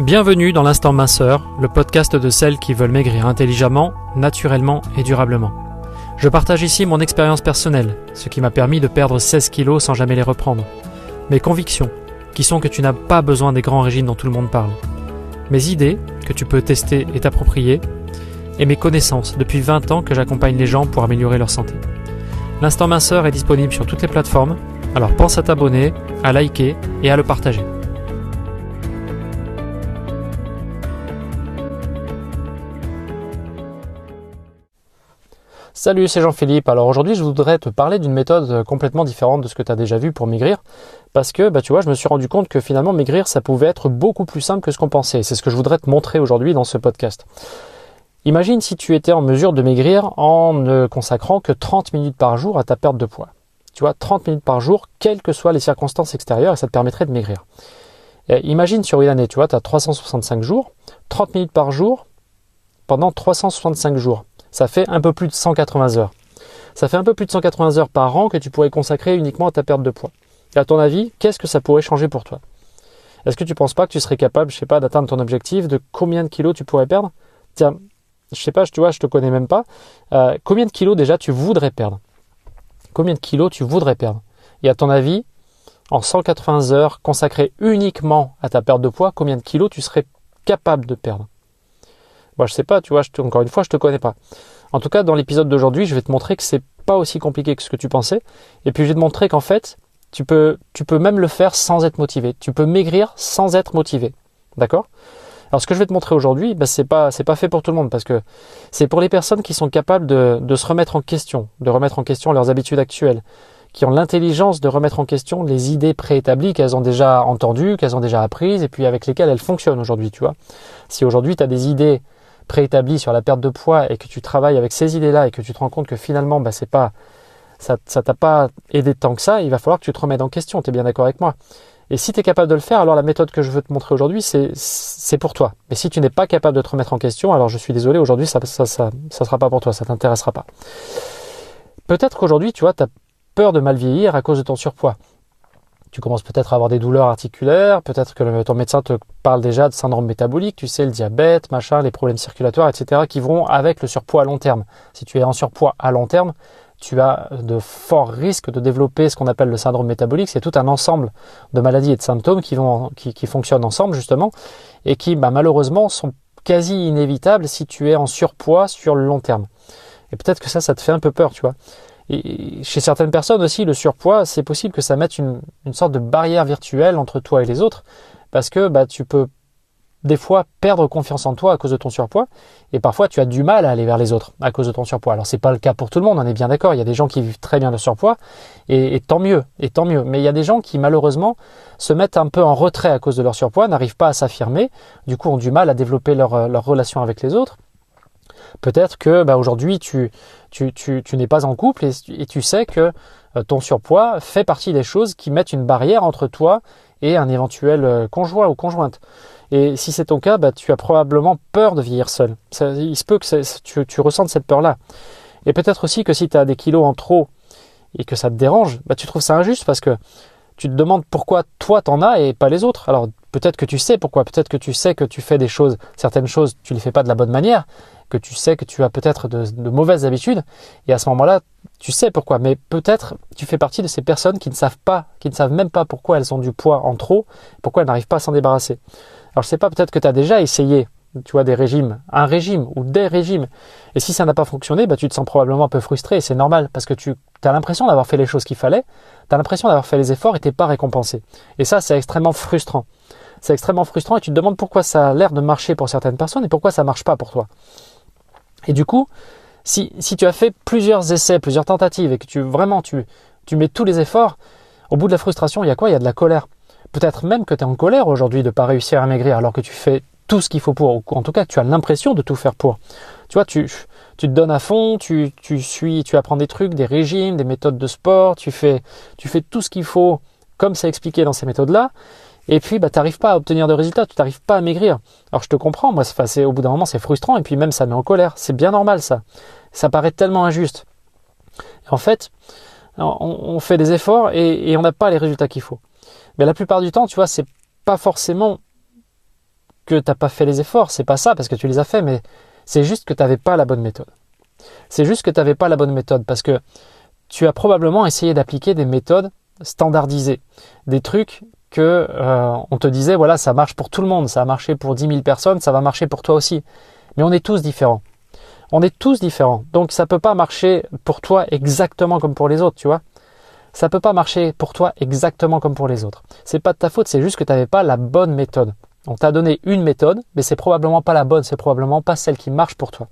Bienvenue dans l'Instant Minceur, le podcast de celles qui veulent maigrir intelligemment, naturellement et durablement. Je partage ici mon expérience personnelle, ce qui m'a permis de perdre 16 kilos sans jamais les reprendre. Mes convictions, qui sont que tu n'as pas besoin des grands régimes dont tout le monde parle. Mes idées, que tu peux tester et t'approprier. Et mes connaissances, depuis 20 ans que j'accompagne les gens pour améliorer leur santé. L'Instant Minceur est disponible sur toutes les plateformes, alors pense à t'abonner, à liker et à le partager. Salut, c'est Jean-Philippe. Alors aujourd'hui, je voudrais te parler d'une méthode complètement différente de ce que tu as déjà vu pour maigrir. Parce que, tu vois, je me suis rendu compte que finalement, maigrir, ça pouvait être beaucoup plus simple que ce qu'on pensait. C'est ce que je voudrais te montrer aujourd'hui dans ce podcast. Imagine si tu étais en mesure de maigrir en ne consacrant que 30 minutes par jour à ta perte de poids. Tu vois, 30 minutes par jour, quelles que soient les circonstances extérieures, et ça te permettrait de maigrir. Et imagine sur une année, tu vois, tu as 365 jours, 30 minutes par jour pendant 365 jours. Ça fait un peu plus de 180 heures. Ça fait un peu plus de 180 heures par an que tu pourrais consacrer uniquement à ta perte de poids. Et à ton avis, qu'est-ce que ça pourrait changer pour toi? Est-ce que tu ne penses pas que tu serais capable, d'atteindre ton objectif, de combien de kilos tu pourrais perdre? Tiens, je te connais même pas. Combien de kilos déjà tu voudrais perdre? Combien de kilos tu voudrais perdre? Et à ton avis, en 180 heures consacrées uniquement à ta perte de poids, combien de kilos tu serais capable de perdre? Moi, je sais pas, encore une fois, je te connais pas. En tout cas, dans l'épisode d'aujourd'hui, je vais te montrer que c'est pas aussi compliqué que ce que tu pensais. Et puis, je vais te montrer qu'en fait, tu peux même le faire sans être motivé. Tu peux maigrir sans être motivé. D'accord? Alors, ce que je vais te montrer aujourd'hui, c'est pas fait pour tout le monde parce que c'est pour les personnes qui sont capables de se remettre en question, de remettre en question leurs habitudes actuelles, qui ont l'intelligence de remettre en question les idées préétablies qu'elles ont déjà entendues, qu'elles ont déjà apprises et puis avec lesquelles elles fonctionnent aujourd'hui, tu vois. Si aujourd'hui, tu as des idées préétablies sur la perte de poids et que tu travailles avec ces idées-là et que tu te rends compte que finalement, ça t'a pas aidé tant que ça, il va falloir que tu te remettes en question, tu es bien d'accord avec moi. Et si tu es capable de le faire, alors la méthode que je veux te montrer aujourd'hui, c'est pour toi. Mais si tu n'es pas capable de te remettre en question, alors je suis désolé, aujourd'hui, ça sera pas pour toi, ça t'intéressera pas. Peut-être qu'aujourd'hui, tu vois, tu as peur de mal vieillir à cause de ton surpoids. Tu commences peut-être à avoir des douleurs articulaires, peut-être que ton médecin te parle déjà de syndrome métabolique, tu sais, le diabète, les problèmes circulatoires, etc., qui vont avec le surpoids à long terme. Si tu es en surpoids à long terme, tu as de forts risques de développer ce qu'on appelle le syndrome métabolique. C'est tout un ensemble de maladies et de symptômes qui fonctionnent ensemble, justement, et qui, malheureusement, sont quasi inévitables si tu es en surpoids sur le long terme. Et peut-être que ça te fait un peu peur, tu vois. Et chez certaines personnes aussi, le surpoids, c'est possible que ça mette une sorte de barrière virtuelle entre toi et les autres, parce que tu peux des fois perdre confiance en toi à cause de ton surpoids, et parfois tu as du mal à aller vers les autres à cause de ton surpoids. Alors c'est pas le cas pour tout le monde, on est bien d'accord, il y a des gens qui vivent très bien le surpoids, et tant mieux, mais il y a des gens qui malheureusement se mettent un peu en retrait à cause de leur surpoids, n'arrivent pas à s'affirmer, du coup ont du mal à développer leur relation avec les autres. Peut-être que aujourd'hui tu n'es pas en couple et tu sais que ton surpoids fait partie des choses qui mettent une barrière entre toi et un éventuel conjoint ou conjointe. Et si c'est ton cas, tu as probablement peur de vieillir seul. Il se peut que tu ressentes cette peur-là. Et peut-être aussi que si tu as des kilos en trop et que ça te dérange, tu trouves ça injuste parce que tu te demandes pourquoi toi t'en as et pas les autres. Alors peut-être que tu sais pourquoi, peut-être que tu sais que tu fais certaines choses, tu les fais pas de la bonne manière, que tu sais que tu as peut-être de mauvaises habitudes, et à ce moment-là, tu sais pourquoi. Mais peut-être tu fais partie de ces personnes qui ne savent même pas pourquoi elles ont du poids en trop, pourquoi elles n'arrivent pas à s'en débarrasser. Alors je sais pas, peut-être que tu as déjà essayé, tu vois, un régime ou des régimes, et si ça n'a pas fonctionné, tu te sens probablement un peu frustré, et c'est normal, parce que tu as l'impression d'avoir fait les choses qu'il fallait, tu as l'impression d'avoir fait les efforts et tu n'es pas récompensé. Et ça, c'est extrêmement frustrant. C'est extrêmement frustrant et tu te demandes pourquoi ça a l'air de marcher pour certaines personnes et pourquoi ça ne marche pas pour toi. Et du coup, si tu as fait plusieurs essais, plusieurs tentatives et que tu mets tous les efforts, au bout de la frustration, il y a quoi? Il y a de la colère. Peut-être même que tu es en colère aujourd'hui de ne pas réussir à maigrir alors que tu fais tout ce qu'il faut pour, ou en tout cas que tu as l'impression de tout faire pour. Tu vois, tu te donnes à fond, tu apprends des trucs, des régimes, des méthodes de sport, tu fais tout ce qu'il faut comme c'est expliqué dans ces méthodes-là, et puis tu n'arrives pas à obtenir de résultats, tu n'arrives pas à maigrir. Alors je te comprends, moi au bout d'un moment c'est frustrant, et puis même ça met en colère, c'est bien normal ça. Ça paraît tellement injuste. Et en fait, on fait des efforts et on n'a pas les résultats qu'il faut. Mais la plupart du temps, tu vois, c'est pas forcément que tu n'as pas fait les efforts, c'est pas ça parce que tu les as fait, mais c'est juste que tu n'avais pas la bonne méthode. C'est juste que tu n'avais pas la bonne méthode parce que tu as probablement essayé d'appliquer des méthodes standardisées, des trucs que on te disait, voilà, ça marche pour tout le monde, ça a marché pour 10 000 personnes, ça va marcher pour toi aussi. Mais on est tous différents. On est tous différents. Donc ça ne peut pas marcher pour toi exactement comme pour les autres, tu vois. Ça ne peut pas marcher pour toi exactement comme pour les autres. C'est pas de ta faute, c'est juste que tu n'avais pas la bonne méthode. On t'a donné une méthode, mais c'est probablement pas la bonne, c'est probablement pas celle qui marche pour toi.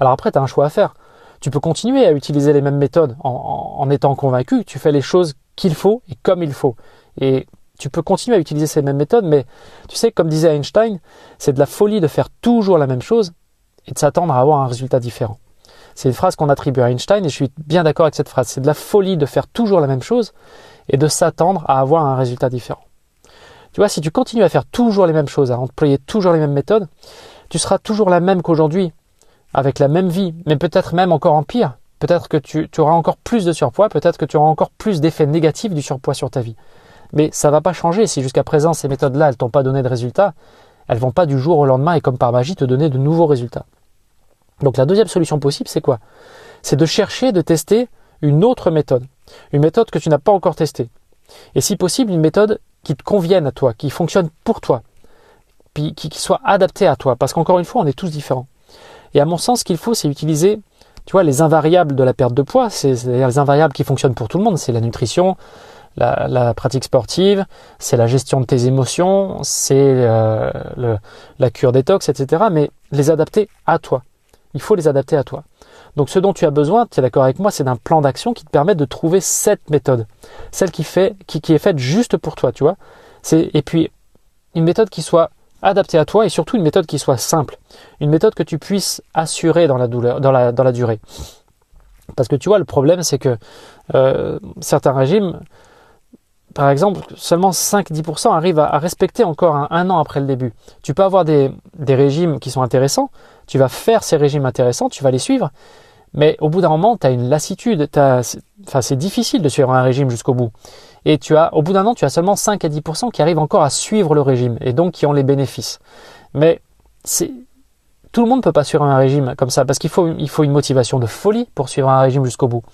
Alors après, tu as un choix à faire. Tu peux continuer à utiliser les mêmes méthodes en étant convaincu que tu fais les choses qu'il faut et comme il faut. Et tu peux continuer à utiliser ces mêmes méthodes, mais tu sais, comme disait Einstein, c'est de la folie de faire toujours la même chose et de s'attendre à avoir un résultat différent. C'est une phrase qu'on attribue à Einstein et je suis bien d'accord avec cette phrase. C'est de la folie de faire toujours la même chose et de s'attendre à avoir un résultat différent. Tu vois, si tu continues à faire toujours les mêmes choses, à employer toujours les mêmes méthodes, tu seras toujours la même qu'aujourd'hui, avec la même vie, mais peut-être même encore en pire. Peut-être que tu auras encore plus de surpoids, peut-être que tu auras encore plus d'effets négatifs du surpoids sur ta vie. Mais ça ne va pas changer si jusqu'à présent ces méthodes-là, elles ne t'ont pas donné de résultats. Elles ne vont pas du jour au lendemain et comme par magie te donner de nouveaux résultats. Donc la deuxième solution possible, c'est quoi? C'est de chercher, de tester une autre méthode. Une méthode que tu n'as pas encore testée. Et si possible, une méthode qui te convienne à toi, qui fonctionne pour toi, puis qui soit adaptée à toi. Parce qu'encore une fois, on est tous différents. Et à mon sens, ce qu'il faut, c'est utiliser, tu vois, les invariables de la perte de poids. C'est-à-dire les invariables qui fonctionnent pour tout le monde. C'est la nutrition, la pratique sportive, c'est la gestion de tes émotions, c'est la cure détox, etc. Mais les adapter à toi. Il faut les adapter à toi. Donc ce dont tu as besoin, tu es d'accord avec moi, c'est d'un plan d'action qui te permet de trouver cette méthode. Celle qui est faite juste pour toi, tu vois. Et puis, une méthode qui soit adaptée à toi et surtout une méthode qui soit simple. Une méthode que tu puisses assurer dans la durée. Parce que tu vois, le problème, c'est que certains régimes, par exemple, seulement 5-10% arrivent à respecter encore un an après le début. Tu peux avoir des régimes qui sont intéressants, tu vas faire ces régimes intéressants, tu vas les suivre, mais au bout d'un moment, tu as une lassitude, c'est difficile de suivre un régime jusqu'au bout. Et au bout d'un an, tu as seulement 5-10% qui arrivent encore à suivre le régime et donc qui ont les bénéfices. Mais tout le monde ne peut pas suivre un régime comme ça parce qu'il faut une motivation de folie pour suivre un régime jusqu'au bout.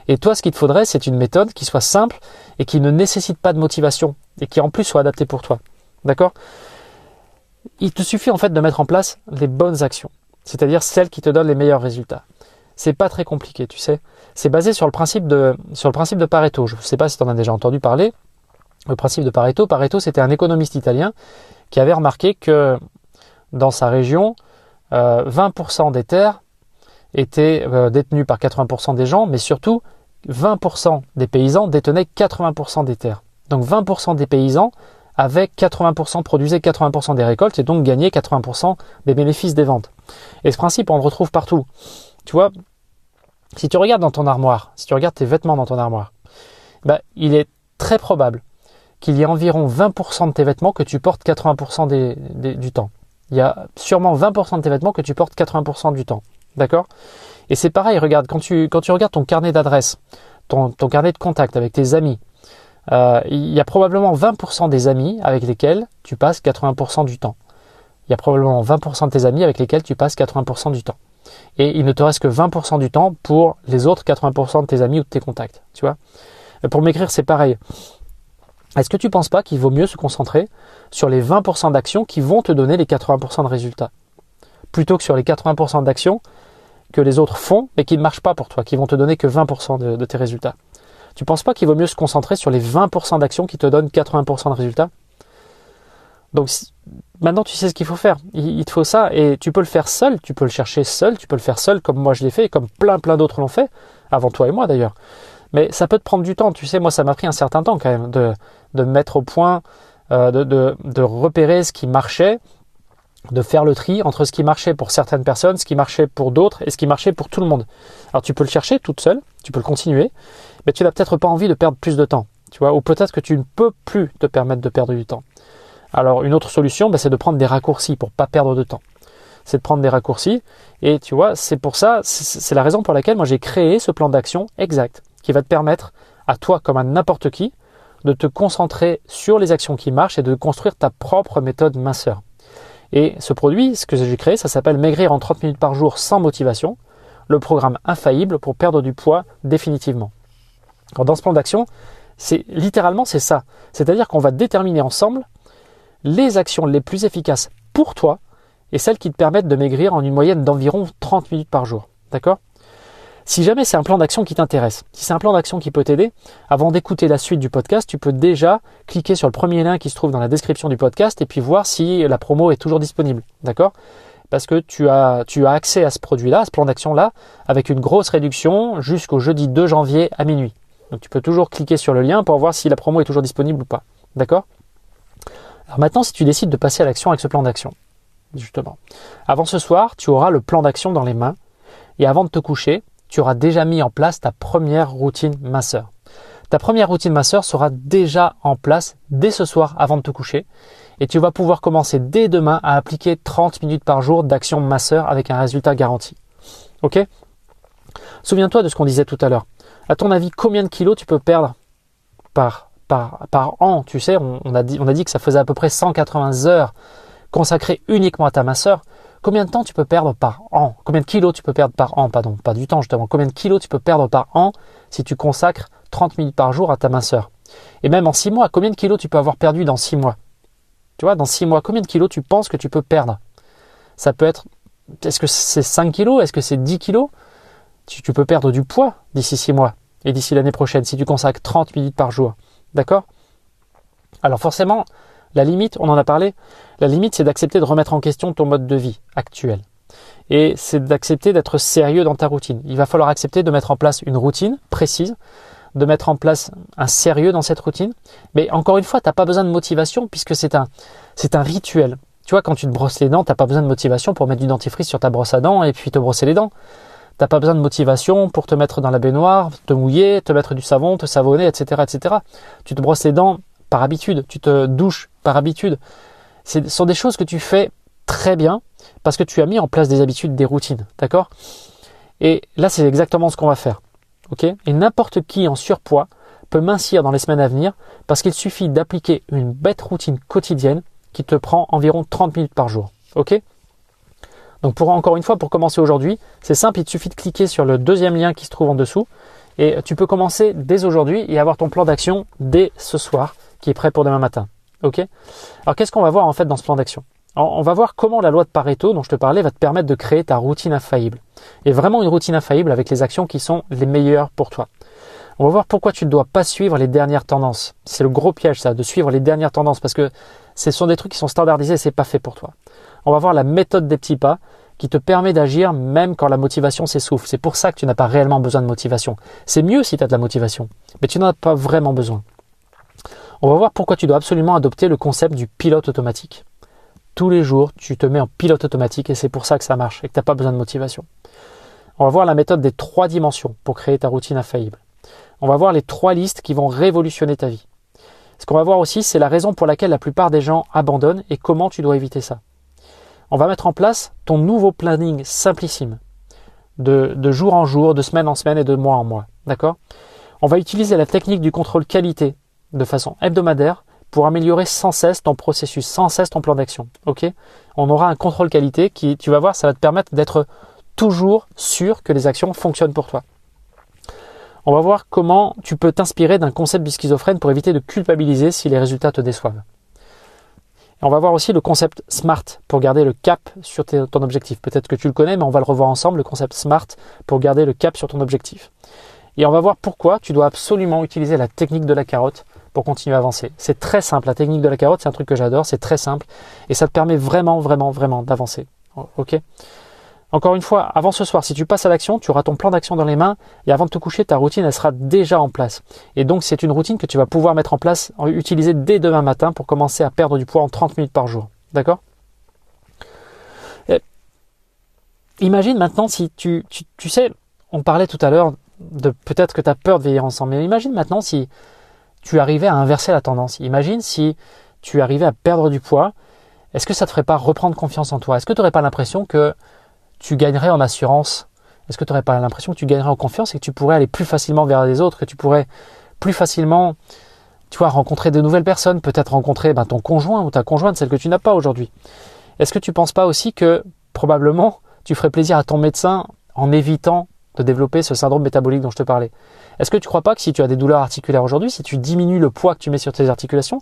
Et toi, ce qu'il te faudrait, c'est une méthode qui soit simple et qui ne nécessite pas de motivation et qui en plus soit adaptée pour toi. D'accord ? Il te suffit en fait de mettre en place les bonnes actions, c'est-à-dire celles qui te donnent les meilleurs résultats. C'est pas très compliqué, tu sais. C'est basé sur le principe de Pareto. Je ne sais pas si tu en as déjà entendu parler. Le principe de Pareto. Pareto, c'était un économiste italien qui avait remarqué que dans sa région, 20% des terres étaient détenues par 80% des gens, mais surtout 20% des paysans détenaient 80% des terres. Donc 20% des paysans avaient 80%, produisaient 80% des récoltes et donc gagnaient 80% des bénéfices des ventes. Et ce principe, on le retrouve partout. Tu vois, si tu regardes dans ton armoire, si tu regardes tes vêtements dans ton armoire, il est très probable qu'il y ait environ 20% de tes vêtements que tu portes 80% du temps. Il y a sûrement 20% de tes vêtements que tu portes 80% du temps. D'accord ? Et c'est pareil, regarde, quand tu regardes ton carnet d'adresses, ton carnet de contact avec tes amis, il y a probablement 20% des amis avec lesquels tu passes 80% du temps. Il y a probablement 20% de tes amis avec lesquels tu passes 80% du temps. Et il ne te reste que 20% du temps pour les autres 80% de tes amis ou de tes contacts. Tu vois ? Pour maigrir, c'est pareil. Est-ce que tu ne penses pas qu'il vaut mieux se concentrer sur les 20% d'actions qui vont te donner les 80% de résultats, plutôt que sur les 80% d'actions que les autres font mais qui ne marchent pas pour toi, qui vont te donner que 20% de tes résultats? Tu ne penses pas qu'il vaut mieux se concentrer sur les 20% d'actions qui te donnent 80% de résultats? Donc maintenant tu sais ce qu'il faut faire. Il te faut ça et tu peux le faire seul, tu peux le chercher seul, tu peux le faire seul comme moi je l'ai fait et comme plein d'autres l'ont fait, avant toi et moi d'ailleurs. Mais ça peut te prendre du temps, tu sais, moi ça m'a pris un certain temps quand même de me mettre au point, de repérer ce qui marchait, de faire le tri entre ce qui marchait pour certaines personnes, ce qui marchait pour d'autres et ce qui marchait pour tout le monde. Alors tu peux le chercher toute seule, tu peux le continuer, mais tu n'as peut-être pas envie de perdre plus de temps, tu vois, ou peut-être que tu ne peux plus te permettre de perdre du temps. Alors une autre solution, c'est de prendre des raccourcis pour pas perdre de temps. C'est de prendre des raccourcis et tu vois, c'est pour ça, c'est la raison pour laquelle moi j'ai créé ce plan d'action exact qui va te permettre à toi comme à n'importe qui de te concentrer sur les actions qui marchent et de construire ta propre méthode minceur. Et ce produit, ce que j'ai créé, ça s'appelle Maigrir en 30 minutes par jour sans motivation, le programme infaillible pour perdre du poids définitivement. Alors dans ce plan d'action, c'est ça. C'est-à-dire qu'on va déterminer ensemble les actions les plus efficaces pour toi et celles qui te permettent de maigrir en une moyenne d'environ 30 minutes par jour. D'accord ? Si jamais c'est un plan d'action qui t'intéresse, si c'est un plan d'action qui peut t'aider, avant d'écouter la suite du podcast, tu peux déjà cliquer sur le premier lien qui se trouve dans la description du podcast et puis voir si la promo est toujours disponible. D'accord ? Parce que tu as accès à ce produit-là, à ce plan d'action-là, avec une grosse réduction jusqu'au jeudi 2 janvier à minuit. Donc tu peux toujours cliquer sur le lien pour voir si la promo est toujours disponible ou pas. D'accord ? Alors maintenant, si tu décides de passer à l'action avec ce plan d'action, justement, avant ce soir, tu auras le plan d'action dans les mains et avant de te coucher, tu auras déjà mis en place ta première routine minceur. Ta première routine minceur sera déjà en place dès ce soir avant de te coucher et tu vas pouvoir commencer dès demain à appliquer 30 minutes par jour d'action minceur avec un résultat garanti. Ok ? Souviens-toi de ce qu'on disait tout à l'heure. À ton avis, combien de kilos tu peux perdre par an? Tu sais, on a dit que ça faisait à peu près 180 heures consacrées uniquement à ta minceur. Combien de temps tu peux perdre par an? Combien de kilos tu peux perdre par an? Pardon, pas du temps justement. Combien de kilos tu peux perdre par an si tu consacres 30 minutes par jour à ta minceur? Et même en 6 mois, combien de kilos tu peux avoir perdu dans 6 mois? Tu vois, dans 6 mois, combien de kilos tu penses que tu peux perdre? Ça peut être, est-ce que c'est 5 kilos? Est-ce que c'est 10 kilos? Tu peux perdre du poids d'ici 6 mois et d'ici l'année prochaine si tu consacres 30 minutes par jour. D'accord? Alors forcément, la limite, on en a parlé, la limite c'est d'accepter de remettre en question ton mode de vie actuel. Et c'est d'accepter d'être sérieux dans ta routine. Il va falloir accepter de mettre en place une routine précise, de mettre en place un sérieux dans cette routine. Mais encore une fois, tu n'as pas besoin de motivation puisque c'est un rituel. Tu vois, quand tu te brosses les dents, tu n'as pas besoin de motivation pour mettre du dentifrice sur ta brosse à dents et puis te brosser les dents. Tu n'as pas besoin de motivation pour te mettre dans la baignoire, te mouiller, te mettre du savon, te savonner, etc., etc. Tu te brosses les dents par habitude, tu te douches par habitude. Ce sont des choses que tu fais très bien parce que tu as mis en place des habitudes, des routines, d'accord? Et là, c'est exactement ce qu'on va faire, ok? Et n'importe qui en surpoids peut mincir dans les semaines à venir parce qu'il suffit d'appliquer une bête routine quotidienne qui te prend environ 30 minutes par jour, ok? Donc encore une fois, pour commencer aujourd'hui, c'est simple, il te suffit de cliquer sur le deuxième lien qui se trouve en dessous et tu peux commencer dès aujourd'hui et avoir ton plan d'action dès ce soir qui est prêt pour demain matin. Ok ? Alors qu'est-ce qu'on va voir en fait dans ce plan d'action ? On va voir comment la loi de Pareto dont je te parlais va te permettre de créer ta routine infaillible. Et vraiment une routine infaillible avec les actions qui sont les meilleures pour toi. On va voir pourquoi tu ne dois pas suivre les dernières tendances. C'est le gros piège ça, de suivre les dernières tendances parce que ce sont des trucs qui sont standardisés et c'est pas fait pour toi. On va voir la méthode des petits pas qui te permet d'agir même quand la motivation s'essouffle. C'est pour ça que tu n'as pas réellement besoin de motivation. C'est mieux si tu as de la motivation, mais tu n'en as pas vraiment besoin. On va voir pourquoi tu dois absolument adopter le concept du pilote automatique. Tous les jours, tu te mets en pilote automatique et c'est pour ça que ça marche et que tu n'as pas besoin de motivation. On va voir la méthode des 3 dimensions pour créer ta routine infaillible. On va voir les 3 listes qui vont révolutionner ta vie. Ce qu'on va voir aussi, c'est la raison pour laquelle la plupart des gens abandonnent et comment tu dois éviter ça. On va mettre en place ton nouveau planning simplissime, de jour en jour, de semaine en semaine et de mois en mois. D'accord ? On va utiliser la technique du contrôle qualité de façon hebdomadaire pour améliorer sans cesse ton processus, sans cesse ton plan d'action. Ok ? On aura un contrôle qualité qui, tu vas voir, ça va te permettre d'être toujours sûr que les actions fonctionnent pour toi. On va voir comment tu peux t'inspirer d'un concept du schizophrène pour éviter de culpabiliser si les résultats te déçoivent. Et on va voir aussi le concept SMART pour garder le cap sur ton objectif. Peut-être que tu le connais, mais on va le revoir ensemble, le concept SMART pour garder le cap sur ton objectif. Et on va voir pourquoi tu dois absolument utiliser la technique de la carotte pour continuer à avancer. C'est très simple, la technique de la carotte, c'est un truc que j'adore, c'est très simple et ça te permet vraiment d'avancer. Ok ? Encore une fois, avant ce soir, si tu passes à l'action, tu auras ton plan d'action dans les mains et avant de te coucher, ta routine, elle sera déjà en place. Et donc, c'est une routine que tu vas pouvoir mettre en place, utiliser dès demain matin pour commencer à perdre du poids en 30 minutes par jour. D'accord ? Imagine maintenant si tu sais, on parlait tout à l'heure de peut-être que tu as peur de vieillir ensemble, mais imagine maintenant si tu arrivais à inverser la tendance. Imagine si tu arrivais à perdre du poids, est-ce que ça te ferait pas reprendre confiance en toi ? Est-ce que tu n'aurais pas l'impression que tu gagnerais en assurance? Est-ce que tu n'aurais pas l'impression que tu gagnerais en confiance et que tu pourrais aller plus facilement vers les autres, que tu pourrais plus facilement, rencontrer de nouvelles personnes, peut-être rencontrer ton conjoint ou ta conjointe, celle que tu n'as pas aujourd'hui. Est-ce que tu ne penses pas aussi que probablement tu ferais plaisir à ton médecin en évitant de développer ce syndrome métabolique dont je te parlais? Est-ce que tu ne crois pas que si tu as des douleurs articulaires aujourd'hui, si tu diminues le poids que tu mets sur tes articulations,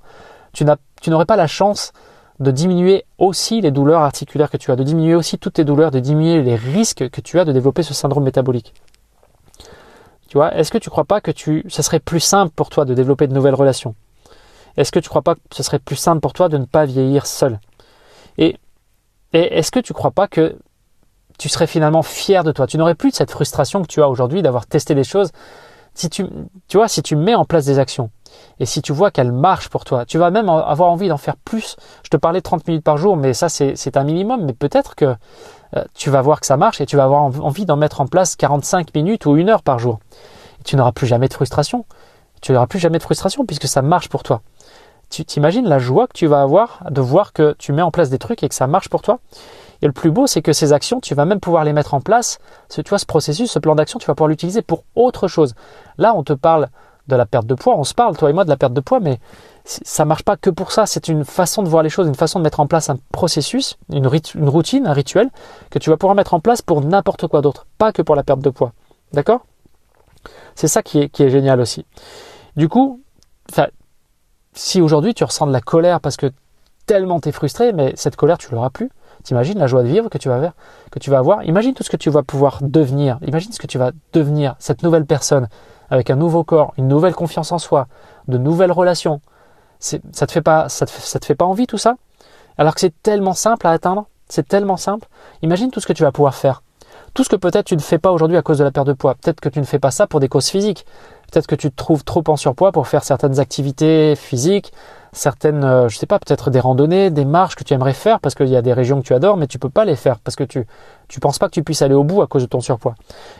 tu n'aurais pas la chance de diminuer aussi les douleurs articulaires que tu as, de diminuer aussi toutes tes douleurs, de diminuer les risques que tu as de développer ce syndrome métabolique? Tu vois, est-ce que tu ne crois pas que ça serait plus simple pour toi de développer de nouvelles relations? Est-ce que tu ne crois pas que ce serait plus simple pour toi de ne pas vieillir seul? Et est-ce que tu ne crois pas que tu serais finalement fier de toi? Tu n'aurais plus de cette frustration que tu as aujourd'hui d'avoir testé des choses. Si tu mets en place des actions et si tu vois qu'elles marchent pour toi, tu vas même avoir envie d'en faire plus. Je te parlais de 30 minutes par jour, mais ça c'est un minimum. Mais peut-être que tu vas voir que ça marche et tu vas avoir envie d'en mettre en place 45 minutes ou 1 heure par jour. Et tu n'auras plus jamais de frustration. Tu n'auras plus jamais de frustration puisque ça marche pour toi. Tu t'imagines la joie que tu vas avoir de voir que tu mets en place des trucs et que ça marche pour toi? Et le plus beau, c'est que ces actions, tu vas même pouvoir les mettre en place. Tu vois, ce processus, ce plan d'action, tu vas pouvoir l'utiliser pour autre chose. Là, on te parle de la perte de poids. On se parle, toi et moi, de la perte de poids, mais ça marche pas que pour ça. C'est une façon de voir les choses, une façon de mettre en place un processus, une routine, un rituel que tu vas pouvoir mettre en place pour n'importe quoi d'autre, pas que pour la perte de poids. D'accord? C'est ça qui est génial aussi. Du coup, si aujourd'hui tu ressens de la colère parce que tellement tu es frustré, mais cette colère, tu l'auras plus. T'imagines la joie de vivre que tu vas avoir. Imagine tout ce que tu vas pouvoir devenir. Imagine ce que tu vas devenir, cette nouvelle personne, avec un nouveau corps, une nouvelle confiance en soi, de nouvelles relations. Ça te fait pas envie tout ça? Alors que c'est tellement simple à atteindre, c'est tellement simple. Imagine tout ce que tu vas pouvoir faire. Tout ce que peut-être tu ne fais pas aujourd'hui à cause de la perte de poids. Peut-être que tu ne fais pas ça pour des causes physiques. Peut-être que tu te trouves trop en surpoids pour faire certaines activités physiques, certaines, je sais pas, peut-être des randonnées, des marches que tu aimerais faire parce qu'il y a des régions que tu adores, mais tu peux pas les faire parce que tu penses pas que tu puisses aller au bout à cause de ton surpoids.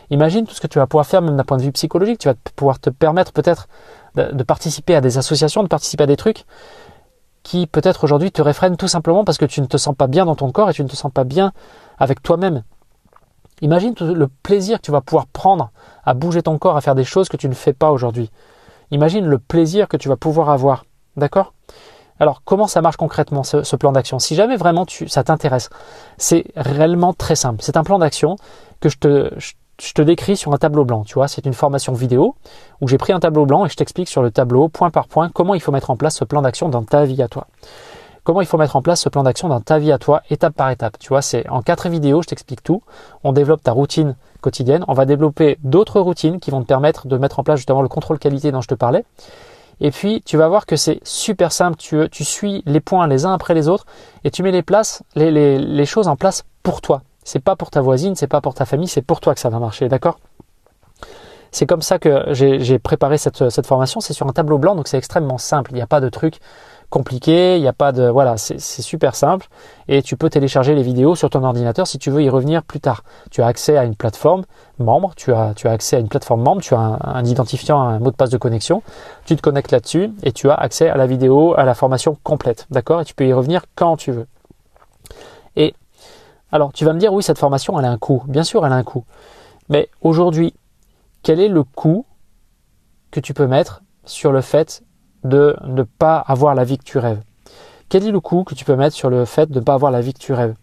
Imagine tout ce que tu vas pouvoir faire même d'un point de vue psychologique. Tu vas pouvoir te permettre peut-être de participer à des associations, de participer à des trucs qui peut-être aujourd'hui te réfrènent tout simplement parce que tu ne te sens pas bien dans ton corps et tu ne te sens pas bien avec toi-même. Imagine tout le plaisir que tu vas pouvoir prendre à bouger ton corps, à faire des choses que tu ne fais pas aujourd'hui. Imagine le plaisir que tu vas pouvoir avoir. D'accord? Alors, comment ça marche concrètement ce plan d'action? Si jamais vraiment ça t'intéresse, c'est réellement très simple. C'est un plan d'action que je te décris sur un tableau blanc. Tu vois, c'est une formation vidéo où j'ai pris un tableau blanc et je t'explique sur le tableau, point par point, comment il faut mettre en place ce plan d'action dans ta vie à toi. Comment il faut mettre en place ce plan d'action dans ta vie à toi, étape par étape. Tu vois, c'est en 4 vidéos, je t'explique tout. On développe ta routine quotidienne. On va développer d'autres routines qui vont te permettre de mettre en place justement le contrôle qualité dont je te parlais. Et puis, tu vas voir que c'est super simple. Tu suis les points les uns après les autres et tu mets les choses en place pour toi. C'est pas pour ta voisine, c'est pas pour ta famille, c'est pour toi que ça va marcher, d'accord? C'est comme ça que j'ai préparé cette formation. C'est sur un tableau blanc, donc c'est extrêmement simple. Il n'y a pas de truc compliqué, il n'y a pas de... Voilà, c'est super simple et tu peux télécharger les vidéos sur ton ordinateur si tu veux y revenir plus tard. Tu as accès à une plateforme membre, tu as accès à une plateforme membre, tu as un identifiant, un mot de passe de connexion, tu te connectes là-dessus et tu as accès à la vidéo, à la formation complète, d'accord? Et tu peux y revenir quand tu veux. Et alors, tu vas me dire, oui, cette formation, elle a un coût. Bien sûr, elle a un coût. Mais aujourd'hui, quel est le coût que tu peux mettre sur le fait de ne pas avoir la vie que tu rêves? Quel est le coût que tu peux mettre sur le fait de ne pas avoir la vie que tu rêves?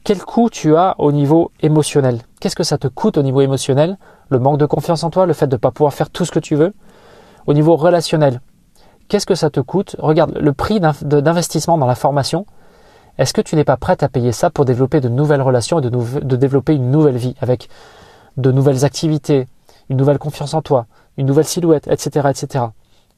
Quel coût tu as au niveau émotionnel? Qu'est-ce que ça te coûte au niveau émotionnel? Le manque de confiance en toi, le fait de ne pas pouvoir faire tout ce que tu veux? Au niveau relationnel, qu'est-ce que ça te coûte? Regarde, le prix d'investissement dans la formation, est-ce que tu n'es pas prête à payer ça pour développer de nouvelles relations et de développer une nouvelle vie avec de nouvelles activités, une nouvelle confiance en toi, une nouvelle silhouette, etc., etc.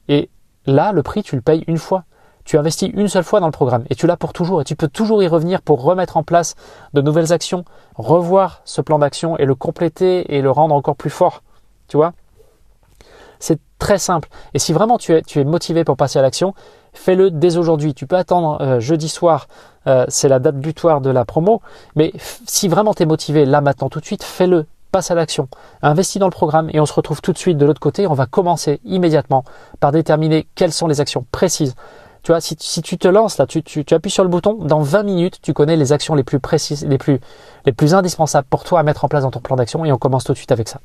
Et là, le prix, tu le payes une fois. Tu investis une seule fois dans le programme et tu l'as pour toujours. Et tu peux toujours y revenir pour remettre en place de nouvelles actions, revoir ce plan d'action et le compléter et le rendre encore plus fort. Tu vois? C'est très simple. Et si vraiment tu es motivé pour passer à l'action, fais-le dès aujourd'hui. Tu peux attendre jeudi soir, c'est la date butoir de la promo. Mais si vraiment tu es motivé là, maintenant, tout de suite, fais-le. Passe à l'action, investis dans le programme et on se retrouve tout de suite de l'autre côté. On va commencer immédiatement par déterminer quelles sont les actions précises. Tu vois, si tu te lances là, tu appuies sur le bouton, dans 20 minutes, tu connais les actions les plus précises, les plus indispensables pour toi à mettre en place dans ton plan d'action et on commence tout de suite avec ça.